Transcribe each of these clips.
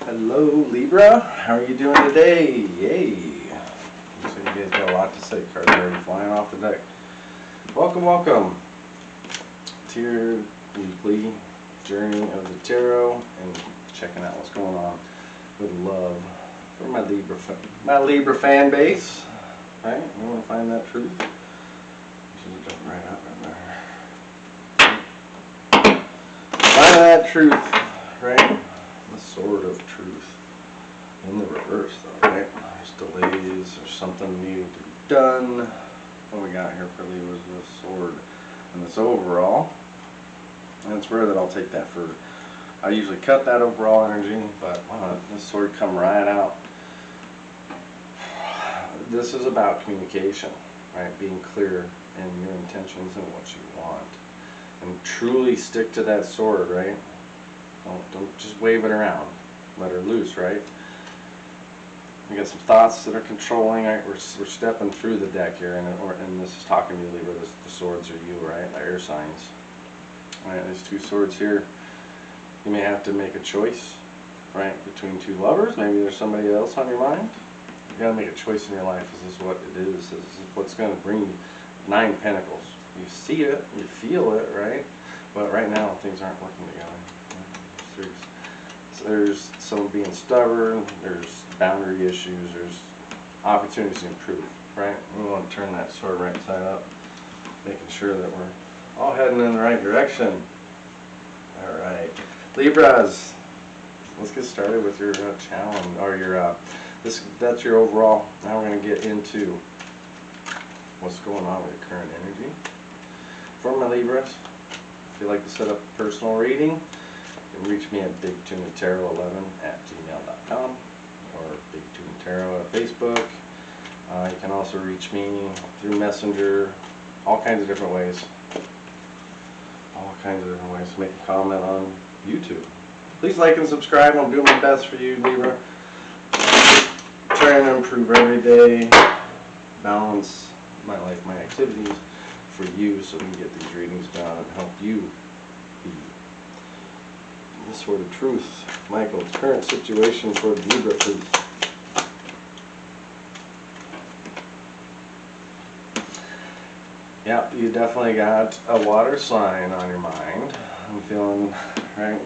Hello Libra, how are you doing today? Yay! Looks like you guys got a lot to say. Cards are already flying off the deck. Welcome to your weekly journey of the tarot and checking out what's going on with love for my Libra fan base. Right? You want to find that truth? Should have jumped right out right there. Find that truth, right? The sword of truth in the reverse though, right? There's delays, there's something needing to be done. What we got here for Libra is the sword and this overall, and it's rare that I'll take that for, I usually cut that overall energy, but wow, this sword come right out. This is about communication, right? Being clear in your intentions and what you want, and truly stick to that sword, right? Don't just wave it around. Let her loose, right? We got some thoughts that are controlling. Right? We're stepping through the deck here, and this is talking to you, Libra. The swords are you, right? The air signs. All right, there's two swords here. You may have to make a choice, right, between two lovers. Maybe there's somebody else on your mind. You got to make a choice in your life. Is this what it is? This is what's going to bring you 9 Pentacles. You see it, you feel it, right? But right now, things aren't working together. There's some being stubborn, there's boundary issues, there's opportunities to improve, right? We want to turn that sword right side up, making sure that we're all heading in the right direction. Alright, Libras, let's get started with your challenge, or your, that's your overall. Now we're going to get into what's going on with your current energy. For my Libras, if you'd like to set up a personal reading, you can reach me at bigtunatarot11@gmail.com or bigtunatarot at Facebook. You can also reach me through Messenger, all kinds of different ways. Make a comment on YouTube. Please like and subscribe. I'm doing my best for you, Libra. Trying to improve every day, balance my life, my activities for you, so we can get these readings done and help you be the sword of truth. Michael, current situation for Libra, please. Yeah, you definitely got a water sign on your mind. I'm feeling, right?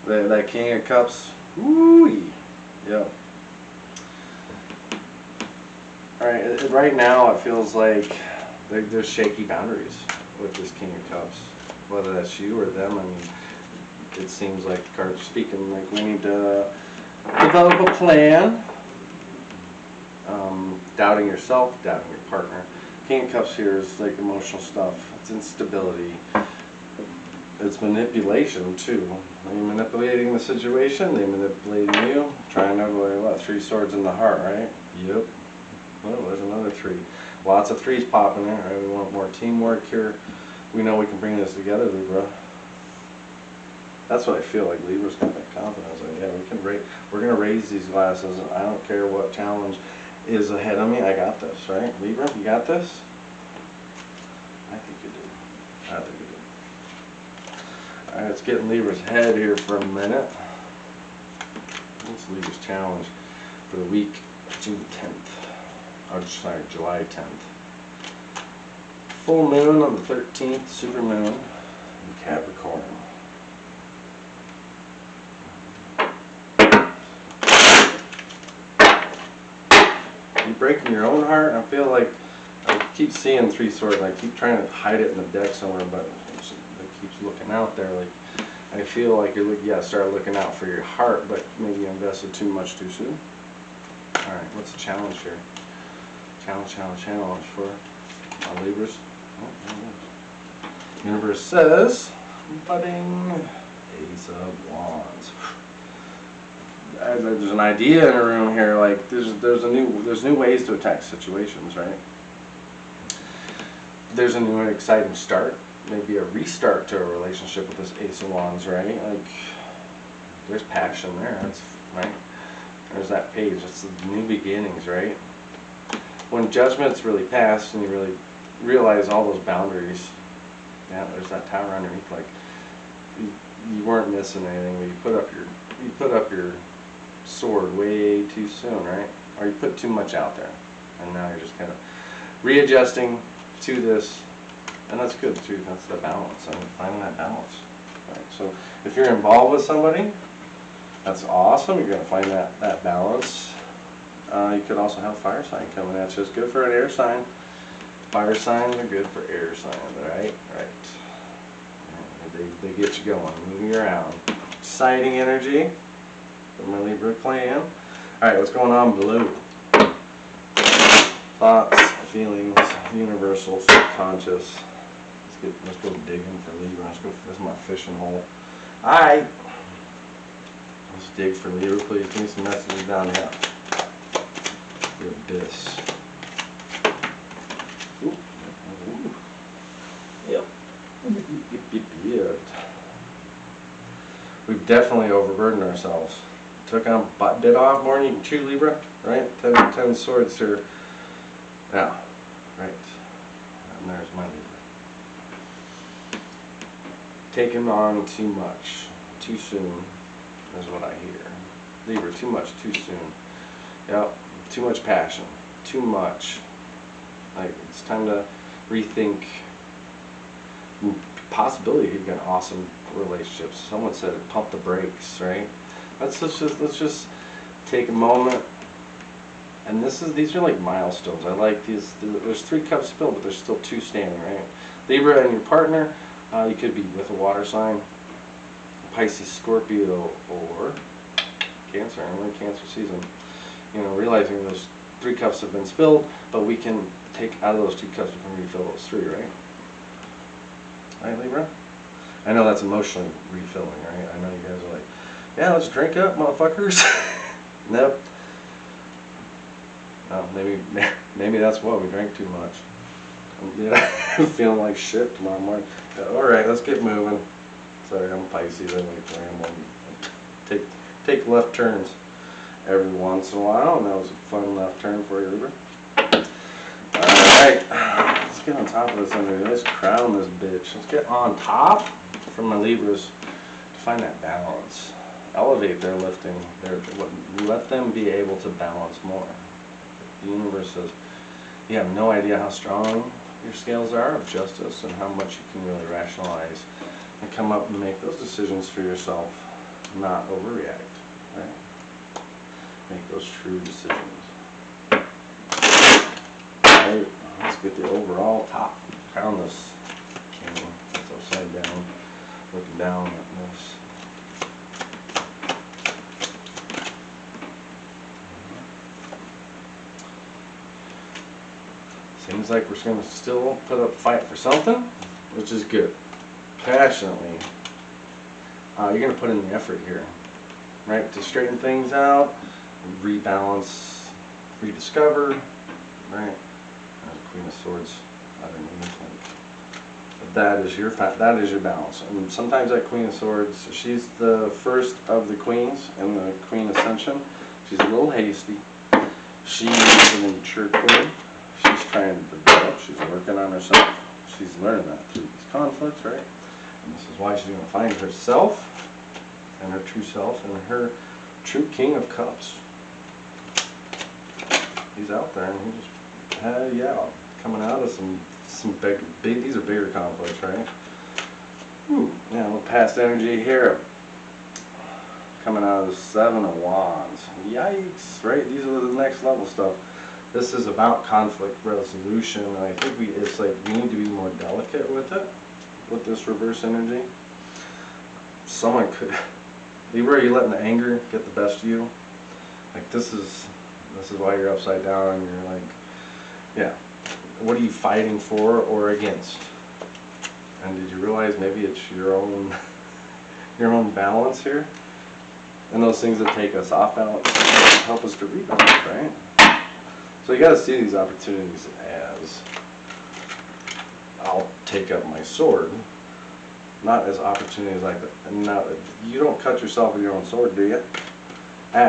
That King of Cups. Woo-wee. Yep. Alright, right now it feels like there's shaky boundaries with this King of Cups. Whether that's you or them, I mean, it seems like the cards are speaking like we need to develop a plan. Doubting yourself, doubting your partner. King of Cups here is like emotional stuff. It's instability. It's manipulation too. Are you manipulating the situation? They manipulating you. Trying to avoid what? 3 swords in the heart, right? Yep. Well, there's another 3. Lots of 3s popping there. Right? We want more teamwork here. We know we can bring this together, Libra. That's what I feel like. Libra's got that confidence. Like, yeah, we're gonna raise these glasses, and I don't care what challenge is ahead of me. I got this, right? Libra, you got this? I think you do. I think you do. Alright, let's get in Libra's head here for a minute. What's Libra's challenge for the week June 10th? Oh, sorry, July 10th. Full moon on the 13th, super moon in Capricorn. You're breaking your own heart. I feel like I keep seeing 3 swords. I keep trying to hide it in the deck somewhere, but it keeps looking out there. Like, I feel like you gotta start looking out for your heart, but maybe you invested too much too soon. All right, what's the challenge here? Challenge for my Libras. Universe says, budding Ace of Wands. There's an idea in a room here. Like there's new ways to attack situations, right? There's a new and exciting start. Maybe a restart to a relationship with this Ace of Wands, right? Like there's passion there. That's right. There's that page. It's the new beginnings, right? When judgment's really passed and you really realize all those boundaries, yeah, there's that tower underneath. Like you weren't missing anything, but you put up your sword way too soon, right? Or you put too much out there, and now you're just kind of readjusting to this, and that's good too. That's the balance. I mean, finding that balance. Right? So if you're involved with somebody, that's awesome. You're going to find that balance. You could also have fire sign coming at you. It's good for an air sign. Fire signs are good for air signs, right? Right. They get you going, moving you around. Exciting energy from my Libra clan. All right, what's going on, blue? Thoughts, feelings, universal, subconscious. Let's go digging for Libra. This is my fishing hole. All right. Let's dig for Libra, please. Give me some messages down here. The abyss. Ooh. Ooh. Yep. Yep. We've definitely overburdened ourselves. Took on bit off more than you can chew, Libra, right? 10 swords here. Yeah, right. And there's my Libra. Taking on too much, too soon, is what I hear. Libra, too much, too soon. Yep, too much passion, too much. Like, it's time to rethink possibility of an awesome relationship. Someone said it, pump the brakes, right? Let's just take a moment. And these are like milestones. I like these. There's 3 cups spilled, but there's still 2 standing, right? Libra and your partner. You could be with a water sign, Pisces, Scorpio, or Cancer. I'm in Cancer season. You know, realizing those 3 cups have been spilled, but we can take out of those 2 cups, we can refill those 3, right? Right, Libra? I know that's emotionally refilling, right? I know you guys are like, yeah, let's drink up, motherfuckers. Nope. No, maybe that's what we drank too much. I'm feeling like shit tomorrow morning. All right, let's get moving. Sorry, I'm Pisces. I like to ramble. Take left turns every once in a while, and that was a fun left turn for you, Libra. All right, let's get on top of this energy. Let's crown this bitch. Let's get on top from my Libras to find that balance. Elevate their lifting. Let them be able to balance more. The universe says, you have no idea how strong your scales are of justice and how much you can really rationalize and come up and make those decisions for yourself, not overreact, right? Make those true decisions. Right, let's get the overall top. Crown this king. It's upside down, looking down at this. Seems like we're going to still put up a fight for something, which is good. Passionately. You're going to put in the effort here, right? To straighten things out, rebalance, rediscover, right? Queen of Swords underneath. That is your balance. And sometimes that Queen of Swords, she's the first of the queens in the Queen Ascension. She's a little hasty. She's an immature queen. She's trying to develop. She's working on herself. She's learning that through these conflicts, right? And this is why she's going to find herself and her true self and her true King of Cups. He's out there and he just, yeah, coming out of some big. These are bigger conflicts, right? Ooh, yeah, a little past energy here. Coming out of the 7 of Wands. Yikes, right? These are the next level stuff. This is about conflict resolution, and I think it's like we need to be more delicate with it, with this reverse energy. Someone could, Libra, are you letting the anger get the best of you? Like this is why you're upside down, and you're like, yeah, what are you fighting for or against? And did you realize maybe it's your own balance here, and those things that take us off balance help us to rebalance, right? So you got to see these opportunities as, I'll take up my sword, not as opportunities like that. Now, you don't cut yourself with your own sword, do you?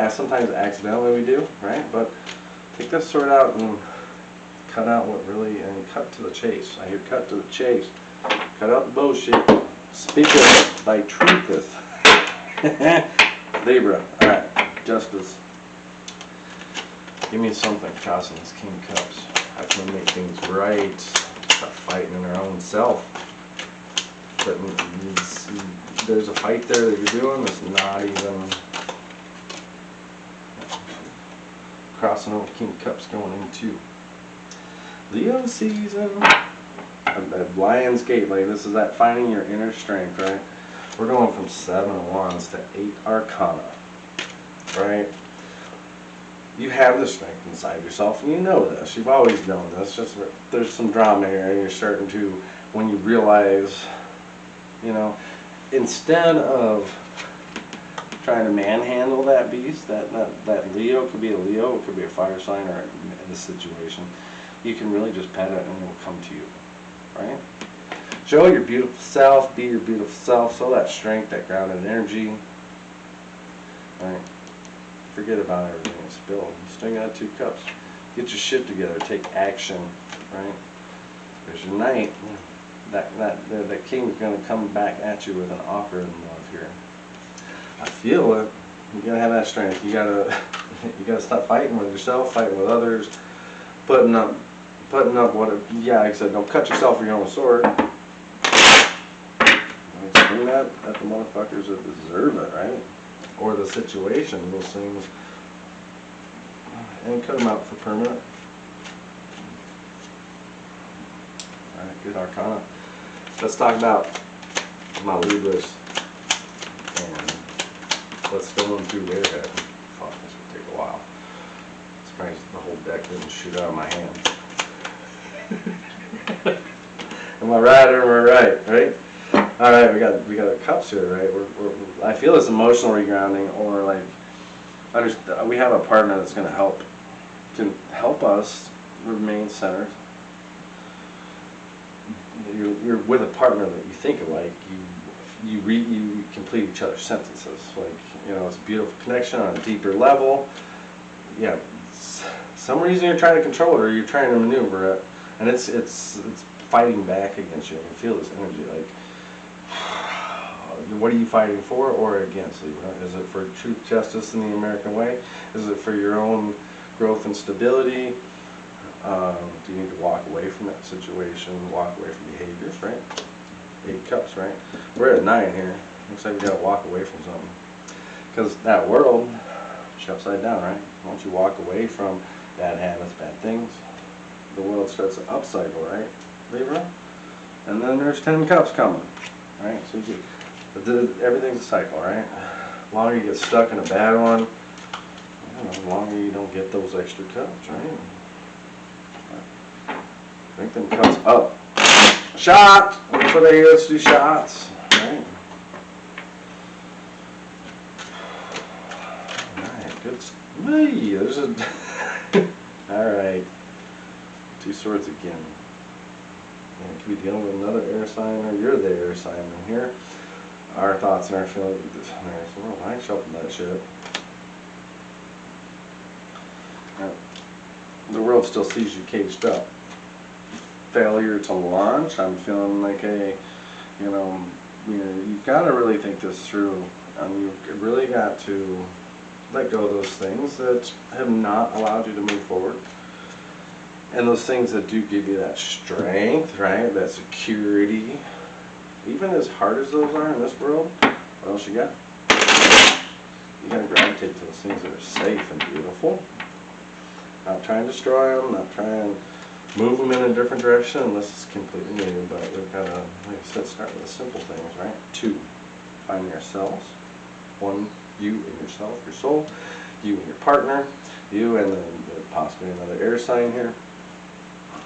Sometimes accidentally we do, right? But take that sword out and cut out what really, and cut to the chase. I hear cut to the chase. Cut out the bullshit. Speaketh thy trutheth. Libra. Alright. Justice. Give me something. Tossing this King of Cups. How can we make things right? Stop fighting in our own self. But there's a fight there that you're doing that's not even crossing over. King of Cups going into Leo season. At Lion's Gate, like this is that finding your inner strength, right? We're going from 7 of Wands to 8 Arcana, right? You have the strength inside yourself, and you know this. You've always known this. Just there's some drama here, and you're starting to, when you realize, you know, instead of trying to manhandle that beast, that Leo, could be a Leo, it could be a fire sign, or in this situation, you can really just pet it, and it will come to you. Right? Show your beautiful self, be your beautiful self, show that strength, that grounded energy. Right? Forget about everything that's spilled. You still got 2 cups. Get your shit together, take action. Right? There's your Knight. That King's gonna come back at you with an offer in love here. I feel it. You gotta have that strength. You gotta stop fighting with yourself, fighting with others, putting up what, yeah, like I said, don't cut yourself with your own sword. Swing that at the motherfuckers that deserve it, right? Or the situation, those things, and cut them out for permanent. Alright, good Arcana. Let's talk about my Libras, and let's go into their head. Fuck, this will take a while. Surprised the whole deck didn't shoot out of my hand. Am I right or am I right? Right? All right, we got the cups here, right? I feel this emotional regrounding, or like we have a partner that's going to can help us remain centered. You're with a partner that you think alike. You complete each other's sentences. Like, you know, it's a beautiful connection on a deeper level. Yeah, some reason you're trying to control it, or you're trying to maneuver it. And it's fighting back against you. I can feel this energy. Like, what are you fighting for or against, Libra? Is it for truth, justice, in the American way? Is it for your own growth and stability? Do you need to walk away from that situation? Walk away from behaviors, right? 8 cups, right? We're at 9 here. Looks like we got to walk away from something. Because that world is upside down, right? Once you walk away from bad habits, bad things, the world starts to upcycle, right, Libra? And then there's 10 cups coming, right? So everything's a cycle, right? The longer you get stuck in a bad one, the longer you don't get those extra cups, right? Drink them cups up. Shot! That's what they hear us do, shots, right? Alright, good. Hey, there's a... Alright. 2 swords again. And could be dealing with another air sign, or you're the air sign in here. Our thoughts and our feelings. There's the world. I ain't shuffling that shit. Now, the world still sees you caged up. Failure to launch. I'm feeling like you've got to really think this through. You've really got to let go of those things that have not allowed you to move forward. And those things that do give you that strength, right? That security. Even as hard as those are in this world, what else you got? You gotta gravitate to those things that are safe and beautiful. Not trying to destroy them, not trying to move them in a different direction unless it's completely new. But we've gotta, like I said, start with the simple things, right? 2, find yourselves. 1, you and yourself, your soul. You and your partner. You and then possibly another air sign here.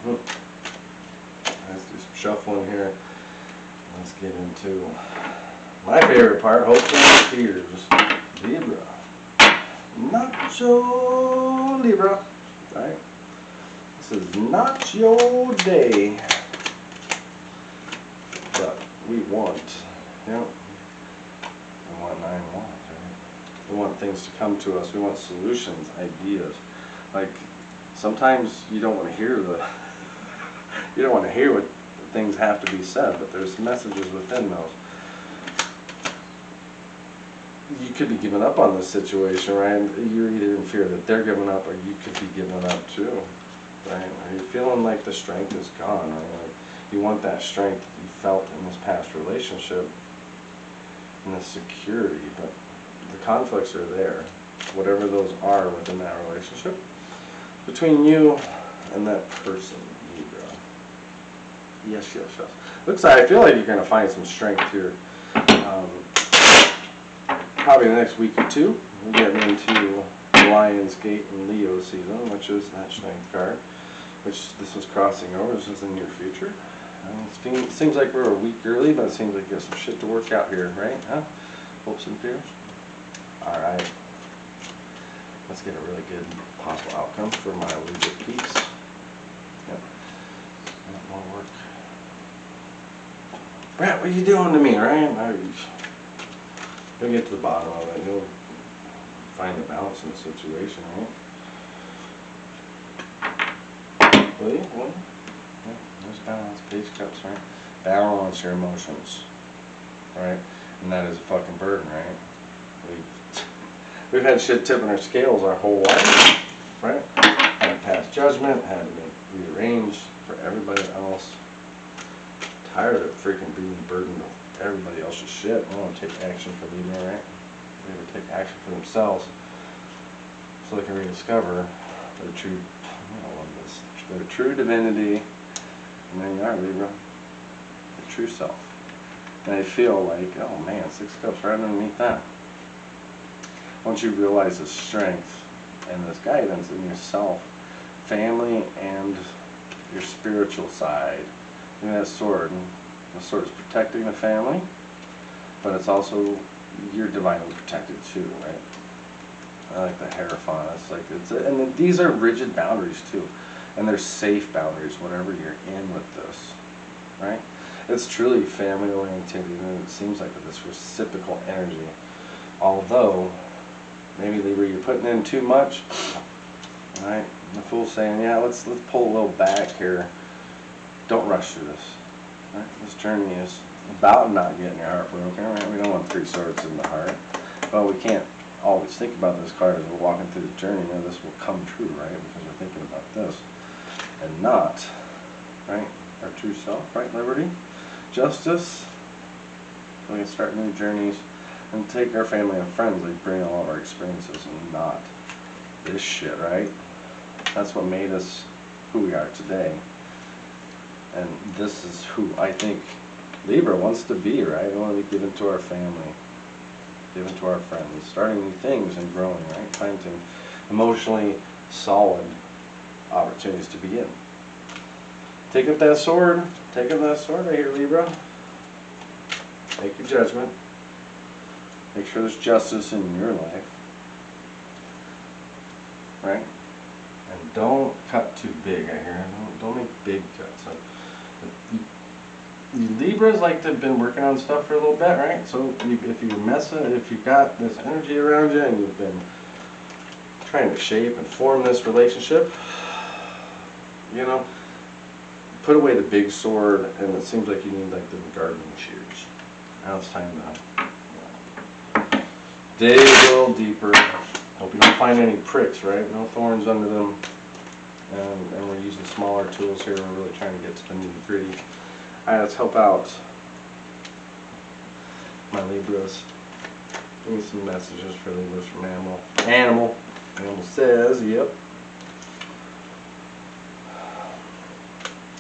Let's do some shuffling here. Let's get into my favorite part, hopes and fears. Libra. Nacho Libra. Alright. This is not your day. But we want, we want 9 wands, right? We want things to come to us. We want solutions, ideas. Like, sometimes you don't want to hear what things have to be said, but there's messages within those. you could be giving up on this situation, right? You're either in fear that they're giving up, or you could be giving up too, right? Are you feeling like the strength is gone, right? Like you want that strength that you felt in this past relationship and the security, but the conflicts are there, whatever those are within that relationship, between you and that person, Libra. Yes, yes, yes. Looks like, I feel like you're going to find some strength here. Probably the next week or two. We're getting into Lionsgate and Leo season, which is that strength card, which this was crossing over. This is the near future. It seems like we're a week early, but it seems like there's some shit to work out here, right? Huh? Hopes and fears. Alright. Let's get a really good possible outcome for my Libra peeps. Yep. That won't work. Brett, what are you doing to me, right? You'll get to the bottom of it. You'll find the balance in the situation, right? Will you? Will you? Yeah, there's balance. Page of Cups, right? Balance your emotions, right? And that is a fucking burden, right? We've had shit tipping our scales our whole life, right? Had to pass judgment, had to make rearrange for everybody else. Tired of freaking being burdened with everybody else's shit. I want to take action for me, right? They ever take action for themselves so they can rediscover their true, I love this, their true divinity. And there you are, Libra, your true self. And I feel like, oh man, 6 Cups right underneath that. Once you realize the strength and this guidance in yourself, family, and your spiritual side, and that sword. The sword is protecting the family, but it's also, you're divinely protected too, right? I like the Hierophant. It's like, and these are rigid boundaries too, and they're safe boundaries whenever you're in with this, right? It's truly family oriented, and it seems like this reciprocal energy. Although, maybe Libra, you're putting in too much, right? The Fool's saying, yeah, let's pull a little back here. Don't rush through this. Right? This journey is about not getting your heart broken, right? We don't want 3 swords in the heart, but we can't always think about this card as we're walking through the journey. Now this will come true, right? Because we're thinking about this and not, right? Our true self, right? Liberty, justice. So we can start new journeys and take our family and friends, like bring all of our experiences and not this shit, right? That's what made us who we are today. And this is who I think Libra wants to be, right? We want to be given to our family, given to our friends, starting new things and growing, right? Finding emotionally solid opportunities to begin. Take up that sword. Take up that sword right here, Libra. Make your judgment. Make sure there's justice in your life, right? And don't cut too big, I hear. Don't make big cuts. You Libras like to have been working on stuff for a little bit, right? So if you're messing, if you've got this energy around you and you've been trying to shape and form this relationship, you know, put away the big sword, and it seems like you need like the gardening shears. Now it's time to dig a little deeper. Hope you don't find any pricks, right? No thorns under them. And we're using smaller tools here. We're really trying to get to the nitty-gritty. Alright, let's help out my Libras. Give me some messages for Libras from Animal. Animal says, yep.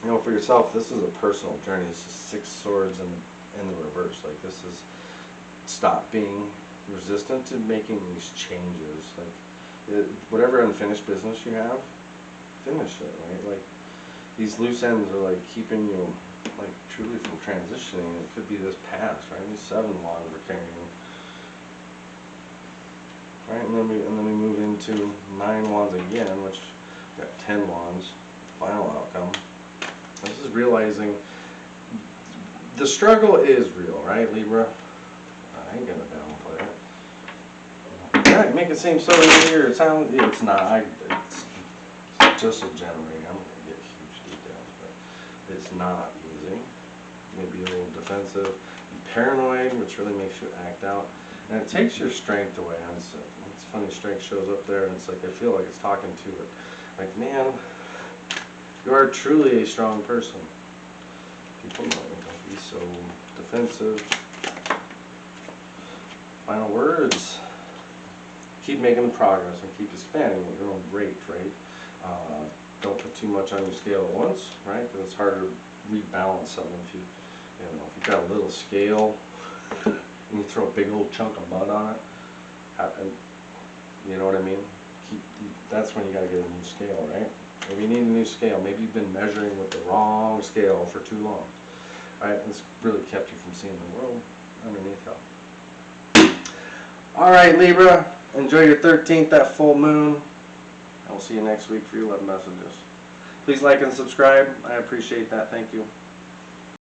You know, for yourself, this is a personal journey. This is 6 swords in the reverse. Like, this is stop being resistant to making these changes. Like, whatever unfinished business you have, finish it, right? Like, these loose ends are like keeping you, like, truly from transitioning. It could be this past, right? These 7 wands we're carrying, right? And then we move into 9 wands again, which we got 10 wands. Final outcome. This is realizing the struggle is real, right, Libra? I ain't gonna downplay it. Yeah, make it seem so easy, or it's not. It's just a generator. I'm gonna get huge details, but it's not easy. You may be a little defensive, and paranoid, which really makes you act out. And it takes your strength away. And it's funny, strength shows up there, and it's like I feel like it's talking to it. Like, man, you are truly a strong person. People know, don't be so defensive. Final words. Keep making progress and keep expanding at your own rate, right? Don't put too much on your scale at once, right? Because it's hard to rebalance something if if you've got a little scale and you throw a big old chunk of mud on it, and you know what I mean? That's when you got to get a new scale, right? If you need a new scale, maybe you've been measuring with the wrong scale for too long, right? It's really kept you from seeing the world underneath you. All right, Libra, enjoy your 13th, that full moon. I will see you next week for your love messages. Please like and subscribe. I appreciate that. Thank you.